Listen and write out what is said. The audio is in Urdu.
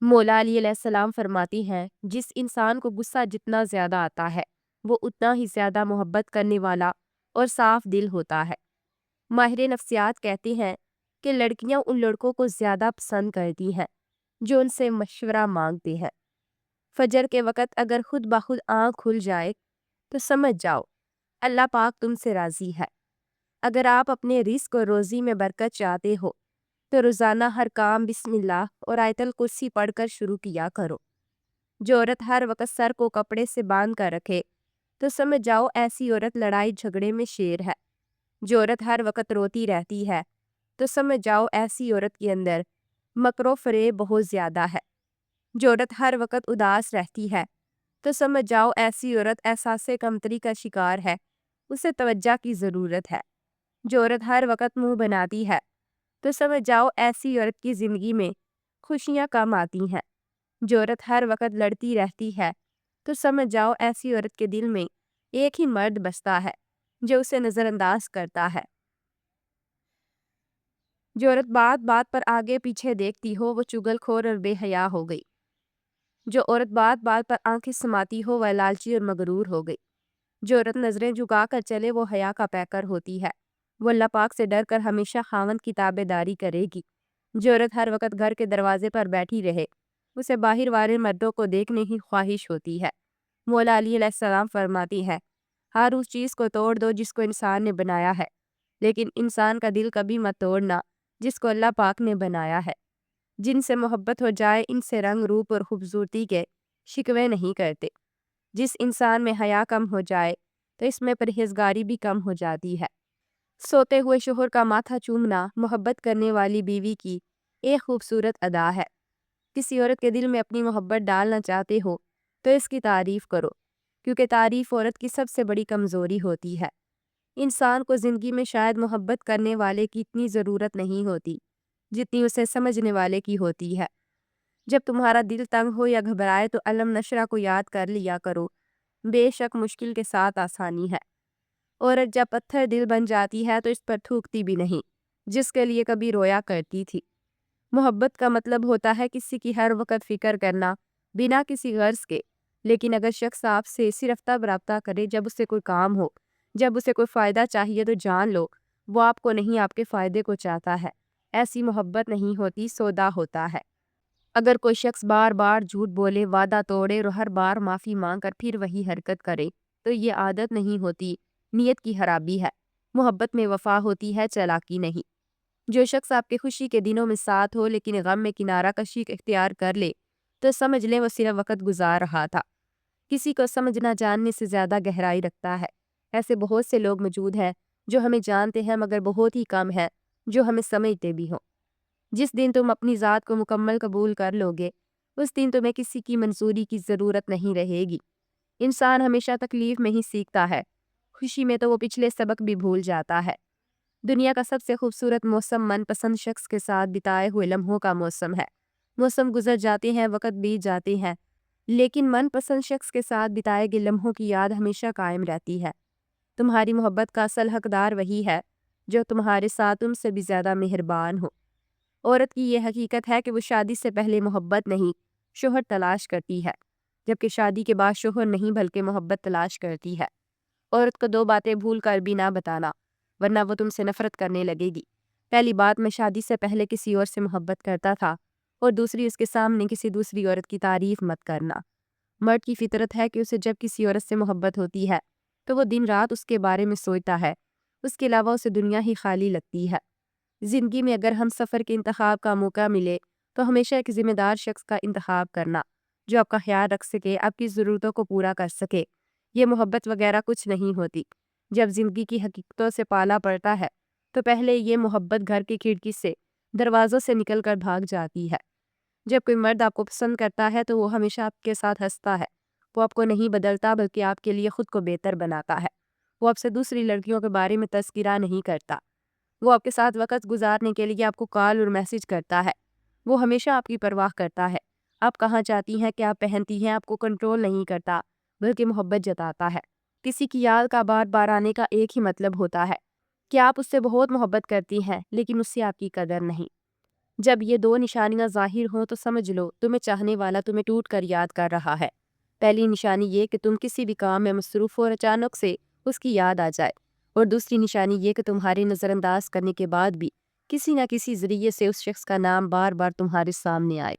مولا علی علیہ السلام فرماتی ہیں، جس انسان کو غصہ جتنا زیادہ آتا ہے وہ اتنا ہی زیادہ محبت کرنے والا اور صاف دل ہوتا ہے۔ ماہر نفسیات کہتے ہیں کہ لڑکیاں ان لڑکوں کو زیادہ پسند کرتی ہیں جو ان سے مشورہ مانگتے ہیں۔ فجر کے وقت اگر خود بخود آنکھ کھل جائے تو سمجھ جاؤ اللہ پاک تم سے راضی ہے۔ اگر آپ اپنے رزق اور روزی میں برکت چاہتے ہو تو روزانہ ہر کام بسم اللہ اور آیت الکرسی پڑھ کر شروع کیا کرو۔ جو عورت ہر وقت سر کو کپڑے سے باندھ کر رکھے تو سمجھ جاؤ ایسی عورت لڑائی جھگڑے میں شیر ہے۔ جو عورت ہر وقت روتی رہتی ہے تو سمجھ جاؤ ایسی عورت کے اندر مکر و فریب بہت زیادہ ہے۔ جو عورت ہر وقت اداس رہتی ہے تو سمجھ جاؤ ایسی عورت احساس کمتری کا شکار ہے، اسے توجہ کی ضرورت ہے۔ جو عورت ہر وقت منہ بناتی ہے تو سمجھ جاؤ ایسی عورت کی زندگی میں خوشیاں کم آتی ہیں۔ جو عورت ہر وقت لڑتی رہتی ہے تو سمجھ جاؤ ایسی عورت کے دل میں ایک ہی مرد بستا ہے جو اسے نظر انداز کرتا ہے۔ جو عورت بات بات پر آگے پیچھے دیکھتی ہو وہ چگل خور اور بے حیا ہو گئی۔ جو عورت بات بات پر آنکھیں سماتی ہو وہ لالچی اور مغرور ہو گئی۔ جو عورت نظریں جھکا کر چلے وہ حیا کا پیکر ہوتی ہے، وہ اللہ پاک سے ڈر کر ہمیشہ خاوند کی تابع داری کرے گی۔ جو عورت ہر وقت گھر کے دروازے پر بیٹھی رہے اسے باہر والے مردوں کو دیکھنے ہی خواہش ہوتی ہے۔ مولا علی علیہ السلام فرماتی ہے، ہر اس چیز کو توڑ دو جس کو انسان نے بنایا ہے، لیکن انسان کا دل کبھی مت توڑنا جس کو اللہ پاک نے بنایا ہے۔ جن سے محبت ہو جائے ان سے رنگ روپ اور خوبصورتی کے شکوے نہیں کرتے۔ جس انسان میں حیا کم ہو جائے تو اس میں پرہیزگاری بھی کم ہو جاتی ہے۔ سوتے ہوئے شوہر کا ماتھا چومنا محبت کرنے والی بیوی کی ایک خوبصورت ادا ہے۔ کسی عورت کے دل میں اپنی محبت ڈالنا چاہتے ہو تو اس کی تعریف کرو، کیونکہ تعریف عورت کی سب سے بڑی کمزوری ہوتی ہے۔ انسان کو زندگی میں شاید محبت کرنے والے کی اتنی ضرورت نہیں ہوتی جتنی اسے سمجھنے والے کی ہوتی ہے۔ جب تمہارا دل تنگ ہو یا گھبرائے تو علم نشرہ کو یاد کر لیا کرو، بے شک مشکل کے ساتھ آسانی ہے۔ عورت جب پتھر دل بن جاتی ہے تو اس پر تھوکتی بھی نہیں جس کے لیے کبھی رویا کرتی تھی۔ محبت کا مطلب ہوتا ہے کسی کی ہر وقت فکر کرنا بنا کسی غرض کے، لیکن اگر شخص آپ سے صرف تب رابطہ کرے جب اسے کوئی کام ہو، جب اسے کوئی فائدہ چاہیے تو جان لو وہ آپ کو نہیں آپ کے فائدے کو چاہتا ہے۔ ایسی محبت نہیں ہوتی، سودا ہوتا ہے۔ اگر کوئی شخص بار بار جھوٹ بولے، وعدہ توڑے اور ہر بار معافی مانگ کر پھر وہی حرکت کرے تو یہ عادت نہیں ہوتی، نیت کی خرابی ہے۔ محبت میں وفا ہوتی ہے، چالاکی نہیں۔ جو شخص آپ کے خوشی کے دنوں میں ساتھ ہو لیکن غم میں کنارہ کشی اختیار کر لے تو سمجھ لیں وہ صرف وقت گزار رہا تھا۔ کسی کو سمجھنا جاننے سے زیادہ گہرائی رکھتا ہے۔ ایسے بہت سے لوگ موجود ہیں جو ہمیں جانتے ہیں مگر بہت ہی کم ہیں جو ہمیں سمجھتے بھی ہوں۔ جس دن تم اپنی ذات کو مکمل قبول کر لو گے اس دن تمہیں کسی کی منظوری کی ضرورت نہیں رہے گی۔ انسان ہمیشہ تکلیف میں ہی سیکھتا ہے، خوشی میں تو وہ پچھلے سبق بھی بھول جاتا ہے۔ دنیا کا سب سے خوبصورت موسم من پسند شخص کے ساتھ بتائے ہوئے لمحوں کا موسم ہے۔ موسم گزر جاتے ہیں، وقت بیت جاتے ہیں، لیکن من پسند شخص کے ساتھ بتائے گئے لمحوں کی یاد ہمیشہ قائم رہتی ہے۔ تمہاری محبت کا اصل حقدار وہی ہے جو تمہارے ساتھ تم سے بھی زیادہ مہربان ہو۔ عورت کی یہ حقیقت ہے کہ وہ شادی سے پہلے محبت نہیں، شوہر تلاش کرتی ہے، جبکہ شادی کے بعد شوہر نہیں بلکہ محبت تلاش کرتی ہے۔ عورت کو دو باتیں بھول کر بھی نہ بتانا ورنہ وہ تم سے نفرت کرنے لگے گی۔ پہلی بات، میں شادی سے پہلے کسی اور سے محبت کرتا تھا، اور دوسری، اس کے سامنے کسی دوسری عورت کی تعریف مت کرنا۔ مرد کی فطرت ہے کہ اسے جب کسی عورت سے محبت ہوتی ہے تو وہ دن رات اس کے بارے میں سوچتا ہے، اس کے علاوہ اسے دنیا ہی خالی لگتی ہے۔ زندگی میں اگر ہم سفر کے انتخاب کا موقع ملے تو ہمیشہ ایک ذمہ دار شخص کا انتخاب کرنا جو آپ کا خیال رکھ سکے، آپ کی ضرورتوں کو پورا کر سکے۔ یہ محبت وغیرہ کچھ نہیں ہوتی۔ جب زندگی کی حقیقتوں سے پالا پڑتا ہے تو پہلے یہ محبت گھر کی کھڑکی سے، دروازوں سے نکل کر بھاگ جاتی ہے۔ جب کوئی مرد آپ کو پسند کرتا ہے تو وہ ہمیشہ آپ کے ساتھ ہنستا ہے، وہ آپ کو نہیں بدلتا بلکہ آپ کے لیے خود کو بہتر بناتا ہے۔ وہ آپ سے دوسری لڑکیوں کے بارے میں تذکرہ نہیں کرتا، وہ آپ کے ساتھ وقت گزارنے کے لیے آپ کو کال اور میسج کرتا ہے۔ وہ ہمیشہ آپ کی پرواہ کرتا ہے، آپ کہاں چاہتی ہیں، کیا پہنتی ہیں، آپ کو کنٹرول نہیں کرتا بلکہ محبت جتاتا ہے۔ کسی کی یاد کا بار بار آنے کا ایک ہی مطلب ہوتا ہے کہ آپ اس سے بہت محبت کرتی ہیں لیکن اس سے آپ کی قدر نہیں۔ جب یہ دو نشانیاں ظاہر ہوں تو سمجھ لو تمہیں چاہنے والا تمہیں ٹوٹ کر یاد کر رہا ہے۔ پہلی نشانی یہ کہ تم کسی بھی کام میں مصروف ہو اور اچانک سے اس کی یاد آ جائے، اور دوسری نشانی یہ کہ تمہاری نظر انداز کرنے کے بعد بھی کسی نہ کسی ذریعے سے اس شخص کا نام بار بار تمہارے سامنے آئے۔